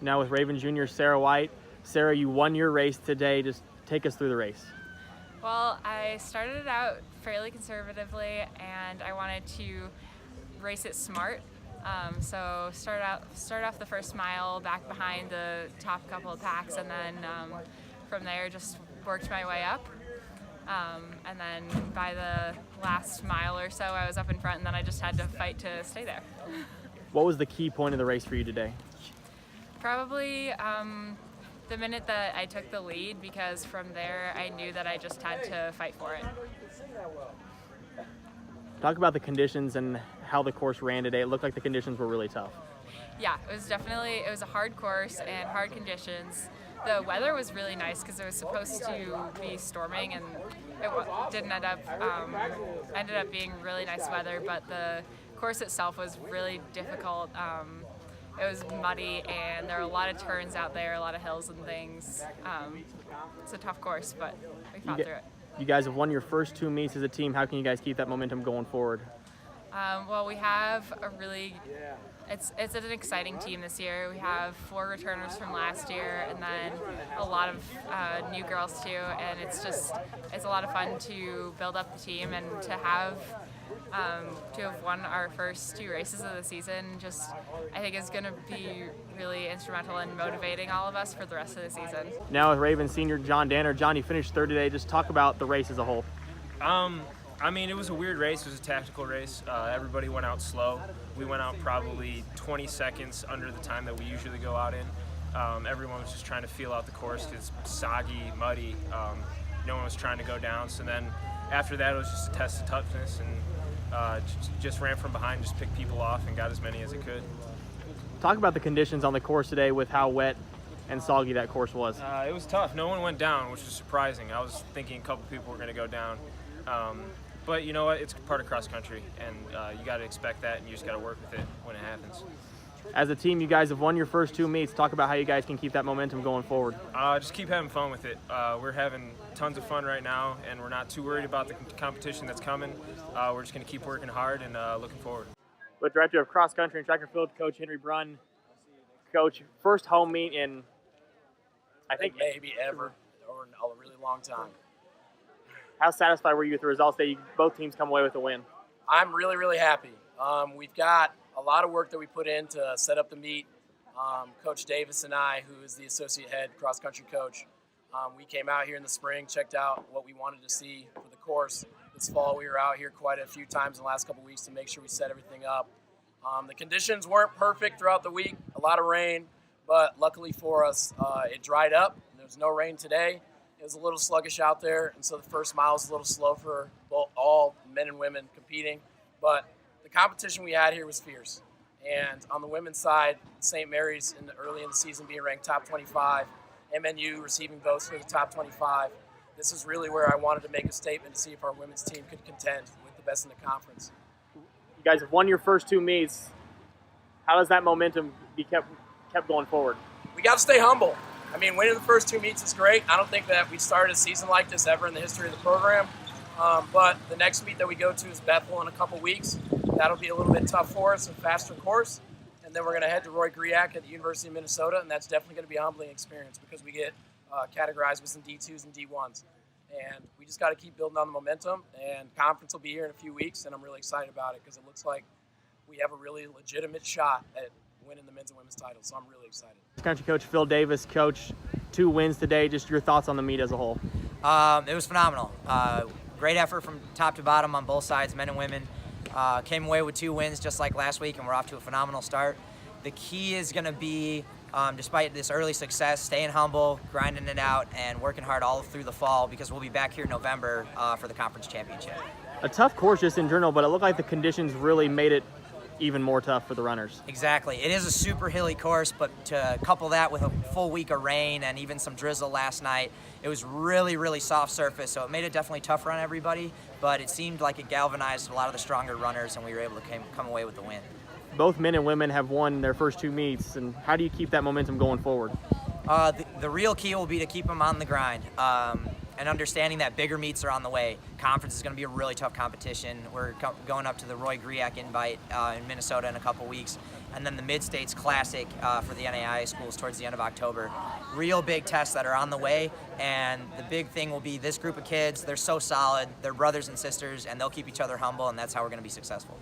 Now with Raven Jr. Sarah White. Sarah, you won your race today. Just take us through the race. Well, I started it out fairly conservatively, and I wanted to race it smart. So start off the first mile back behind the top couple of packs, and then from there just worked my way up. And then by the last mile or so, I was up in front, and then I just had to fight to stay there. What was the key point of the race for you today? Probably the minute that I took the lead, because from there I knew that I just had to fight for it. Talk about the conditions and how the course ran today. It looked like the conditions were really tough. Yeah, it was a hard course and hard conditions. The weather was really nice because it was supposed to be storming, and it didn't ended up being really nice weather, but the course itself was really difficult. It was muddy, and there were a lot of turns out there, a lot of hills and things. It's a tough course, but we fought through it. You guys have won your first 2 meets as a team. How can you guys keep that momentum going forward? Well, we have it's an exciting team this year. We have 4 returners from last year, and then a lot of new girls too. And it's a lot of fun to build up the team, and to have won our first 2 races of the season. I think is going to be really instrumental in motivating all of us for the rest of the season. Now with Raven Senior John Danner. John, you finished third today. Just talk about the race as a whole. I mean, it was a weird race. It was a tactical race. Everybody went out slow. We went out probably 20 seconds under the time that we usually go out in. Everyone was just trying to feel out the course because it's soggy, muddy. No one was trying to go down. So then after that, it was just a test of toughness, and just ran from behind, just picked people off and got as many as it could. Talk about the conditions on the course today with how wet and soggy that course was. It was tough. No one went down, which was surprising. I was thinking a couple people were going to go down. But you know what? It's part of cross country, and you got to expect that, and you just got to work with it when it happens. As a team, you guys have won your first 2 meets. Talk about how you guys can keep that momentum going forward. Just keep having fun with it. We're having tons of fun right now, and we're not too worried about the competition that's coming. We're just going to keep working hard and looking forward. With Director of Cross Country and Track and Field, Coach Henry Brun. Coach, first home meet in, I think maybe ever, or in a really long time. How satisfied were you with the results that both teams come away with a win? I'm really, really happy. We've got a lot of work that we put in to set up the meet. Coach Davis and I, who is the associate head cross-country coach, we came out here in the spring, checked out what we wanted to see for the course. This fall, we were out here quite a few times in the last couple of weeks to make sure we set everything up. The conditions weren't perfect throughout the week, a lot of rain, but luckily for us, it dried up. There was no rain today. It was a little sluggish out there, and so the first mile was a little slow for all men and women competing. But the competition we had here was fierce. And on the women's side, St. Mary's early in the season being ranked top 25, MNU receiving votes for the top 25. This is really where I wanted to make a statement to see if our women's team could contend with the best in the conference. You guys have won your first 2 meets. How does that momentum be kept going forward? We got to stay humble. I mean, winning the first 2 meets is great. I don't think that we started a season like this ever in the history of the program. But the next meet that we go to is Bethel in a couple weeks. That'll be a little bit tough for us, a faster course. And then we're going to head to Roy Griak at the University of Minnesota, and that's definitely going to be a humbling experience because we get categorized with some D2s and D1s. And we just got to keep building on the momentum. And conference will be here in a few weeks, and I'm really excited about it because it looks like we have a really legitimate shot at winning the men's and women's titles, so I'm really excited. Country Coach Phil Davis, Coach, 2 wins today. Just your thoughts on the meet as a whole. It was phenomenal. Great effort from top to bottom on both sides, men and women. Came away with 2 wins just like last week, and we're off to a phenomenal start. The key is going to be, despite this early success, staying humble, grinding it out, and working hard all through the fall because we'll be back here in November for the conference championship. A tough course just in general, but it looked like the conditions really made it even more tough for the runners. Exactly. It is a super hilly course, but to couple that with a full week of rain and even some drizzle last night, it was really, really soft surface, so it made it definitely tougher on everybody, but it seemed like it galvanized a lot of the stronger runners, and we were able to come away with the win. Both men and women have won their first 2 meets, and how do you keep that momentum going forward? The real key will be to keep them on the grind. and understanding that bigger meets are on the way. Conference is going to be a really tough competition. We're going up to the Roy Griak Invite in Minnesota in a couple weeks, and then the Mid-States Classic for the NAIA schools towards the end of October. Real big tests that are on the way, and the big thing will be this group of kids. They're so solid. They're brothers and sisters, and they'll keep each other humble, and that's how we're going to be successful.